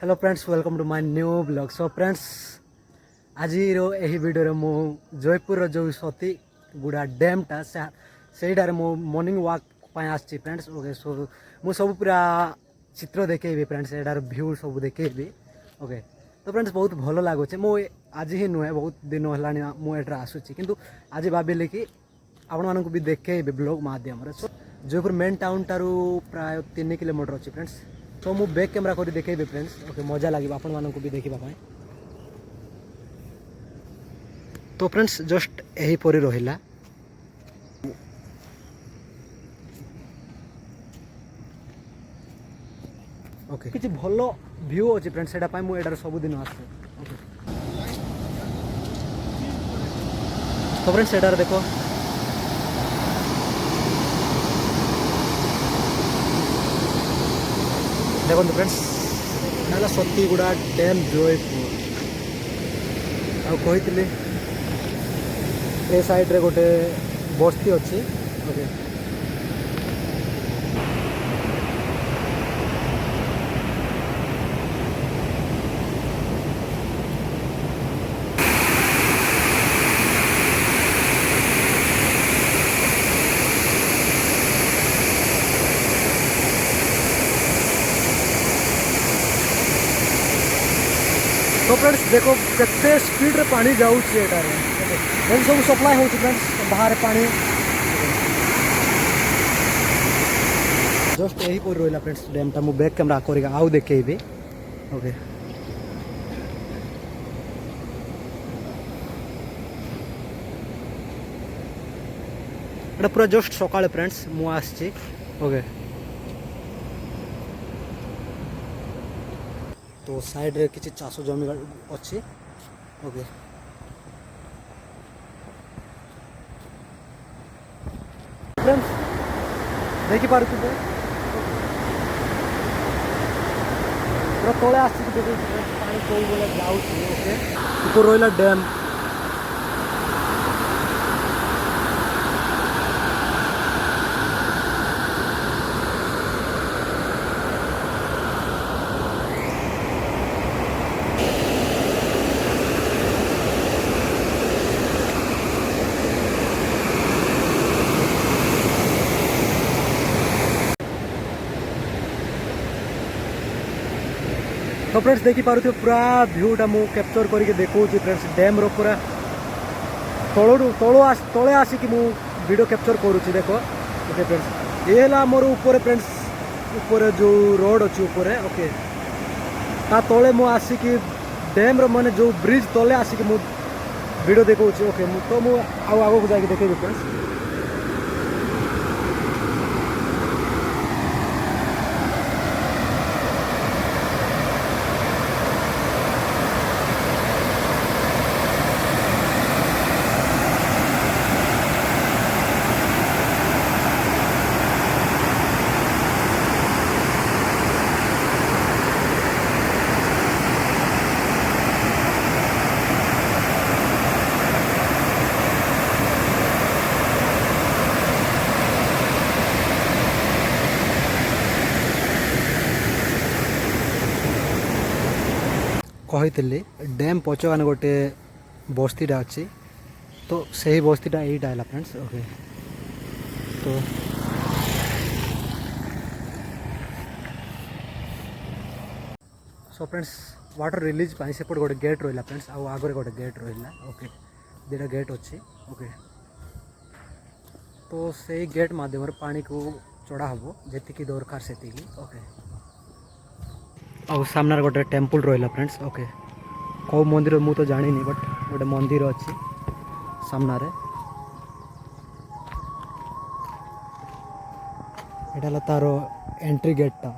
Hello friends welcome to my new blog. So friends आज यही video मु जयपुर जो सती गुड़ा डैमटा से मॉर्निंग वॉक आसी फ्रेंड्स। ओके सो मु सब पूरा चित्र देखेबी फ्रेंड्स, एटार व्यू सब देखेबी। ओके तो फ्रेंड्स बहुत भल लगुच। मु आज ही नुहे बहुत दिन है मुझे आसूँ किंतु आज भाविली कि आपण मानक भी देखेबी ब्लॉग माध्यम। सो जयपुर मेन टाउन टारू प्राय 3 किलोमीटर अच्छी फ्रेंड्स। तो मु बैक कैमरा कर देखेबी फ्रेंड्स। ओके मजा लगे आपण मानक भी देखा। तो फ्रेंड्स जस्ट यही परी रहिला। ओके किसी भल व्यू अच्छी फ्रेंड्स, से मुझे सब दिन आसे। तो फ्रेंड्स एटार देखो देखो फ्रेंड्स ना सतीगुड़ा डैम जयपुर आती ए साइड रे गोटे बस्ती अच्छी। ओके तो फ्रेंड्स देखो केते स्पीड रे पानी जाऊँच सब सप्लाई हो फ्रेंड्स बाहर पानी जस्ट यही पर रहा फ्रेंड्स डैमटा। मु बैक कैमरा कर आउ देखेबी। ओके एटा पूरा जस्ट सकाळे फ्रेंड्स मु आछि। ओके तो साइड रे किसी चाष जमी अच्छी। ओके फ्रेंड्स देखी पारे पूरा तले आसी पानी कोई बोले जाऊँगी। ओके ऊपर रहा डैम। तो फ्रेंड्स देखी पारे पूरा भ्यूटा मु कैप्चर करके देखो फ्रेंड्स डैम रो पूरा तले आसिक मु वीडियो कैप्चर करुच्ची देखो। ओके फ्रेंड्स ये है मोर ऊपर फ्रेंड्स ऊपर जो रोड अच्छी ऊपर। ओके ता तले मु आसिक डैम रो माने जो ब्रिज तले आसिक मु वीडियो देखो। ओके तो मु आगो जाके देखेबी फ्रेंड्स। कही डैम पचगान गोटे बस्तीटा अच्छी तो सही बस्तीटा यहीटा है फ्रेंड्स। ओके तो सो फ्रेंड्स वाटर रिलीज सेपट गोटे गेट रहा फ्रेंड्स आगे गोटे गेट रहा। ओके दुटा गेट अच्छी। ओके तो सही गेट मध्यम पानी को चढ़ा हम जी दरकार से। ओके और सामने गोटे टेम्पल रहा फ्रेंड्स। ओके कौ मंदिर मु तो जानी बट गोटे मंदिर अच्छी सामने एटा तार एंट्री गेटा।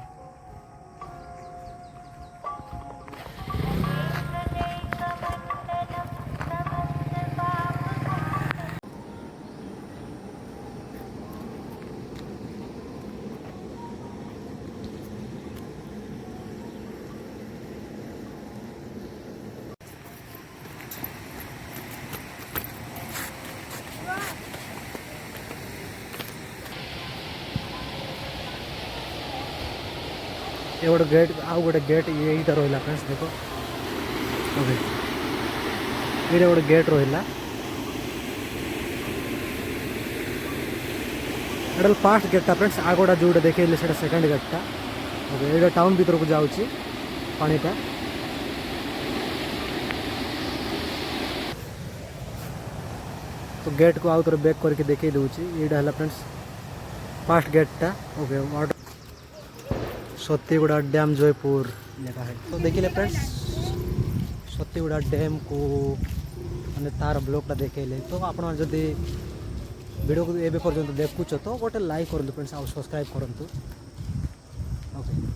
ये गोटे गेट आउ गोटे गेट यहीटा रहा फ्रेंड्स देख ओके ये गोटे गेट रहा एटा फास्ट गेटा फ्रेंड्स आगोटा जोटा देखिए से सेकेंड गेटा ओके ये टाउन भीतर को जाऊँगी पानीटा तो गेट को आउ थोड़ा बैक करके देखी दूसरी यहाँ है फ्रेंड्स फास्ट गेटा ओके वाटर सतीगुड़ा डैम जयपुर लिखा है तो देखिए फ्रेंड्स सतीगुड़ा डैम को मैंने तार ब्लॉगटा देखले तो आप जदि वीडियो को एवं पर्यंत देखुच तो गोटे लाइक करूँ फ्रेंड्स आ सब्सक्राइब करूँ ओके